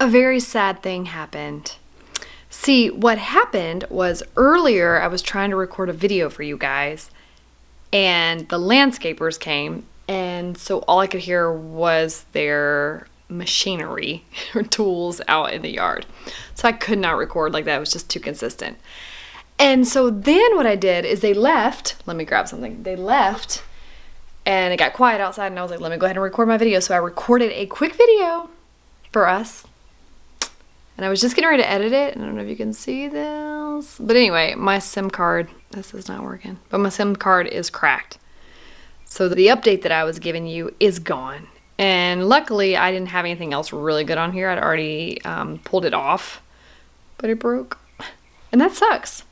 A very sad thing happened. See, what happened was earlier I was trying to record a video for you guys, and the landscapers came, and so all I could hear was their machinery or tools out in the yard. So I could not record like that. It was just too consistent. And so then what I did is they left. Let me grab something. They left, and it got quiet outside, and I was like, let me go ahead and record my video. So I recorded a quick video for us. And I was just getting ready to edit it. I don't know if you can see this. But anyway, my SIM card, this is not working, but my SIM card is cracked. So the update that I was giving you is gone. And luckily, I didn't have anything else really good on here. I'd already pulled it off, but it broke. And that sucks.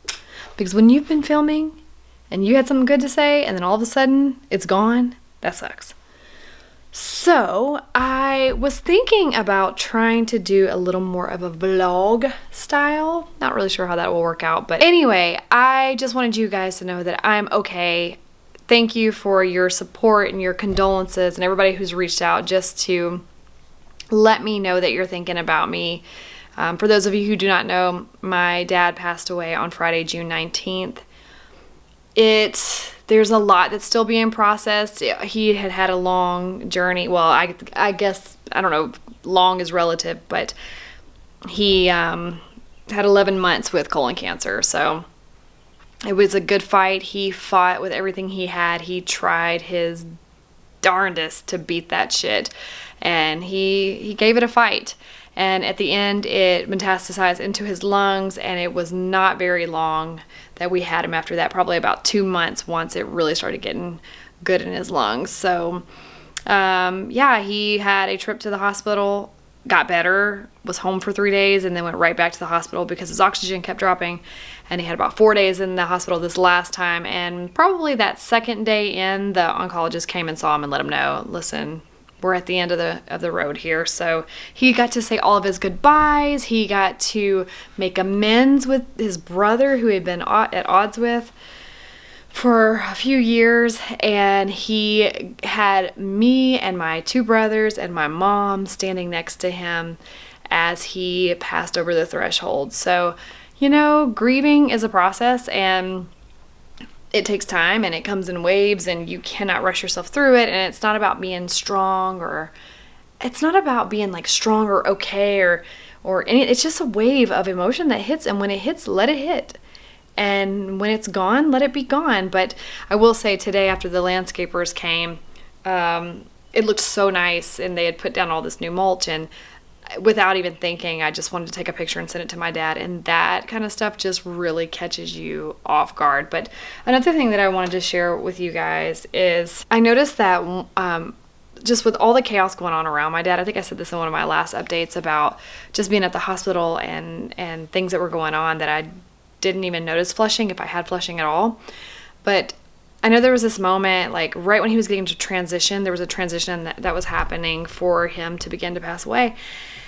Because when you've been filming and you had something good to say and then all of a sudden it's gone, that sucks. So I was thinking about trying to do a little more of a vlog style. Not really sure how that will work out, but anyway, I just wanted you guys to know that I'm okay. Thank you for your support and your condolences and everybody who's reached out just to let me know that you're thinking about me. For those of you who do not know, my dad passed away on Friday, June 19th. There's a lot that's still being processed. He had a long journey. Well, I guess, I don't know, long is relative, but he had 11 months with colon cancer. So it was a good fight. He fought with everything he had. He tried his darndest to beat that shit. And he gave it a fight. And at the end, it metastasized into his lungs, and it was not very long that we had him after that, probably about 2 months once it really started getting good in his lungs. So, yeah, he had a trip to the hospital, got better, was home for 3 days, and then went right back to the hospital because his oxygen kept dropping. And he had about 4 days in the hospital this last time. And probably that second day in, the oncologist came and saw him and let him know, listen, we're at the end of the road here. So he got to say all of his goodbyes. He got to make amends with his brother who he had been at odds with for a few years. And he had me and my 2 brothers and my mom standing next to him as he passed over the threshold. So, you know, grieving is a process, and it takes time, and it comes in waves, and you cannot rush yourself through it. And it's not about being strong, or it's not about being like strong or okay or any, it's just a wave of emotion that hits. And when it hits, let it hit. And when it's gone, let it be gone. But I will say today, after the landscapers came, it looked so nice, and they had put down all this new mulch, and without even thinking, I just wanted to take a picture and send it to my dad. And that kind of stuff just really catches you off guard. But another thing that I wanted to share with you guys is I noticed that just with all the chaos going on around my dad, I think I said this in one of my last updates about just being at the hospital and things that were going on that I didn't even notice flushing, if I had flushing at all. But I know there was this moment, like right when he was getting to transition, there was a transition that was happening for him to begin to pass away.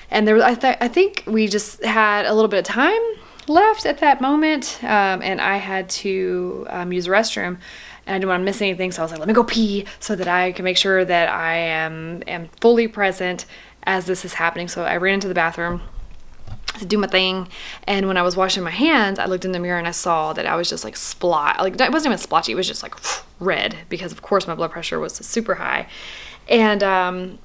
And there was, I think we just had a little bit of time left at that moment, and I had to use the restroom, and I didn't want to miss anything, so I was like, let me go pee so that I can make sure that I am fully present as this is happening. So I ran into the bathroom to do my thing, and when I was washing my hands, I looked in the mirror and I saw that I was just like it wasn't even splotchy, it was just like red, because of course my blood pressure was super high. And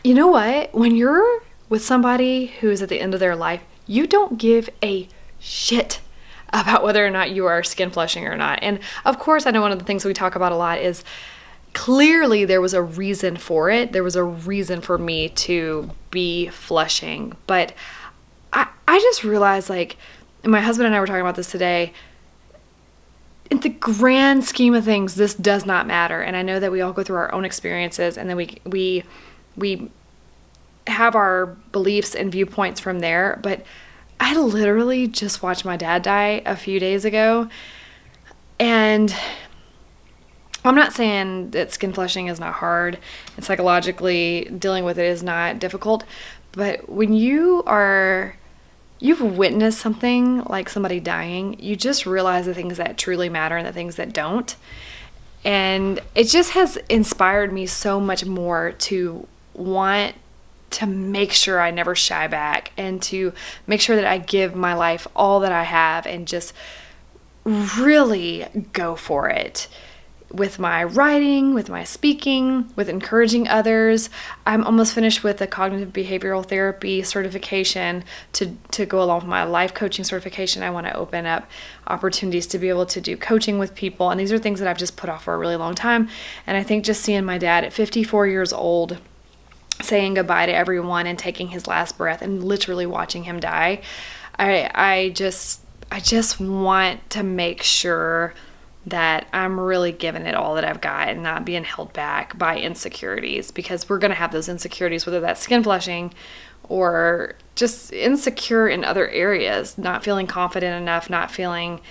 you know what, when you're with somebody who's at the end of their life, you don't give a shit about whether or not you are skin flushing or not. And of course, I know one of the things we talk about a lot is clearly there was a reason for it. There was a reason for me to be flushing. But I just realized, like, and my husband and I were talking about this today, in the grand scheme of things, this does not matter. And I know that we all go through our own experiences, and then we have our beliefs and viewpoints from there. But I literally just watched my dad die a few days ago, and I'm not saying that skin flushing is not hard and psychologically dealing with it is not difficult, but when you've witnessed something like somebody dying, you just realize the things that truly matter and the things that don't. And it just has inspired me so much more to want to make sure I never shy back and to make sure that I give my life all that I have and just really go for it with my writing, with my speaking, with encouraging others. I'm almost finished with a cognitive behavioral therapy certification to go along with my life coaching certification. I want to open up opportunities to be able to do coaching with people. And these are things that I've just put off for a really long time. And I think just seeing my dad at 54 years old, saying goodbye to everyone and taking his last breath and literally watching him die, I just want to make sure that I'm really giving it all that I've got and not being held back by insecurities, because we're going to have those insecurities, whether that's skin flushing or just insecure in other areas, not feeling confident enough, not feeling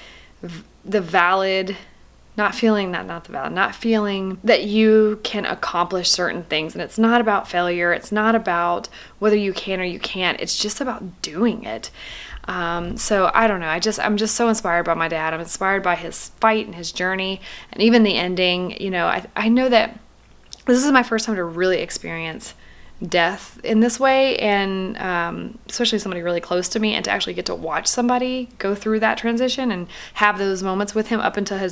not feeling that you can accomplish certain things. And it's not about failure. It's not about whether you can or you can't. It's just about doing it. So I don't know. I'm just so inspired by my dad. I'm inspired by his fight and his journey and even the ending. You know, I know that this is my first time to really experience death in this way, and especially somebody really close to me, and to actually get to watch somebody go through that transition and have those moments with him up until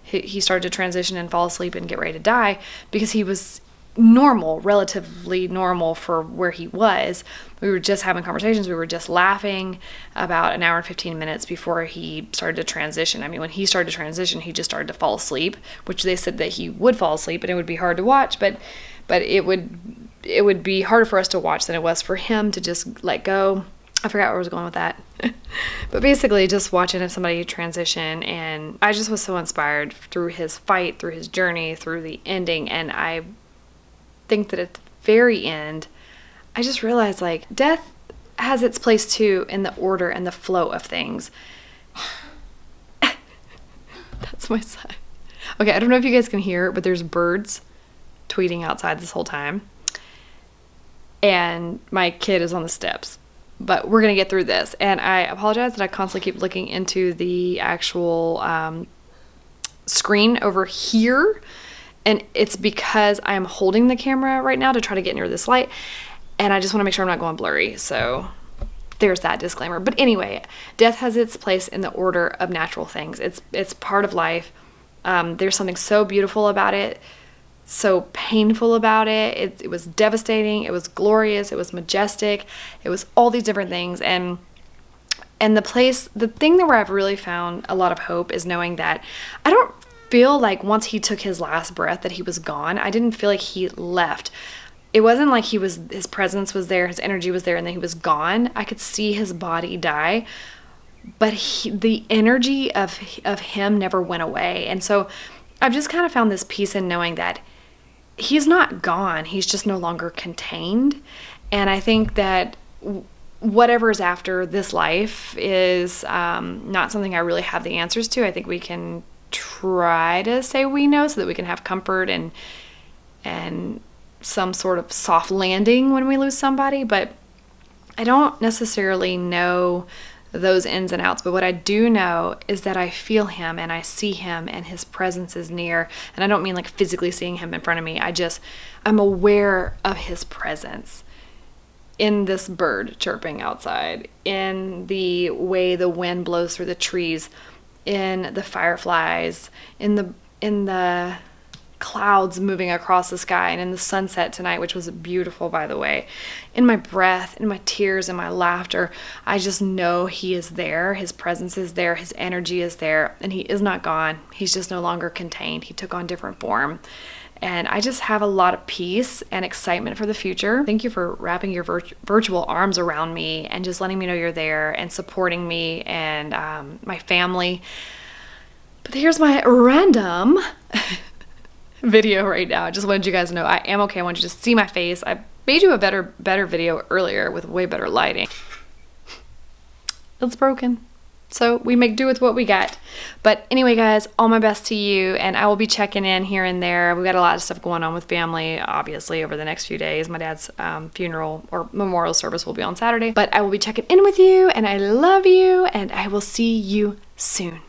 he started to transition and fall asleep and get ready to die, because he was relatively normal for where he was. We were just having conversations. We were just laughing about an hour and 15 minutes before he started to transition. I mean, when he started to transition, he just started to fall asleep, which they said that he would fall asleep and it would be hard to watch, but it would be harder for us to watch than it was for him to just let go. I forgot where I was going with that. But basically just watching somebody transition, and I just was so inspired through his fight, through his journey, through the ending. And I think that at the very end, I just realized, like, death has its place too in the order and the flow of things. That's my son. Okay, I don't know if you guys can hear it, but there's birds tweeting outside this whole time. And my kid is on the steps. But we're going to get through this. And I apologize that I constantly keep looking into the actual screen over here. And it's because I am holding the camera right now to try to get near this light. And I just want to make sure I'm not going blurry. So there's that disclaimer. But anyway, death has its place in the order of natural things. It's part of life. There's something so beautiful about it, so painful about it. It was devastating. It was glorious. It was majestic. It was all these different things. And the thing that where I've really found a lot of hope is knowing that I don't feel like once he took his last breath that he was gone. I didn't feel like he left. It wasn't like his presence was there, his energy was there, and then he was gone. I could see his body die, but the energy of him never went away. And so I've just kind of found this peace in knowing that he's not gone. He's just no longer contained. And I think that whatever is after this life is not something I really have the answers to. I think we can try to say we know so that we can have comfort and some sort of soft landing when we lose somebody, but I don't necessarily know those ins and outs. But what I do know is that I feel him and I see him and his presence is near. And I don't mean like physically seeing him in front of me. I'm aware of his presence in this bird chirping outside, in the way the wind blows through the trees, in the fireflies, in the clouds moving across the sky, and in the sunset tonight, which was beautiful, by the way, in my breath, in my tears, in my laughter. I just know he is there. His presence is there. His energy is there, and he is not gone. He's just no longer contained. He took on different form. And I just have a lot of peace and excitement for the future. Thank you for wrapping your virtual arms around me and just letting me know you're there and supporting me and my family. But here's my random video right now. I just wanted you guys to know I am okay. I want you to see my face. I made you a better video earlier with way better lighting. It's broken. So we make do with what we got. But anyway, guys, all my best to you, and I will be checking in here and there. We've got a lot of stuff going on with family, obviously, over the next few days. My dad's funeral or memorial service will be on Saturday. But I will be checking in with you, and I love you, and I will see you soon.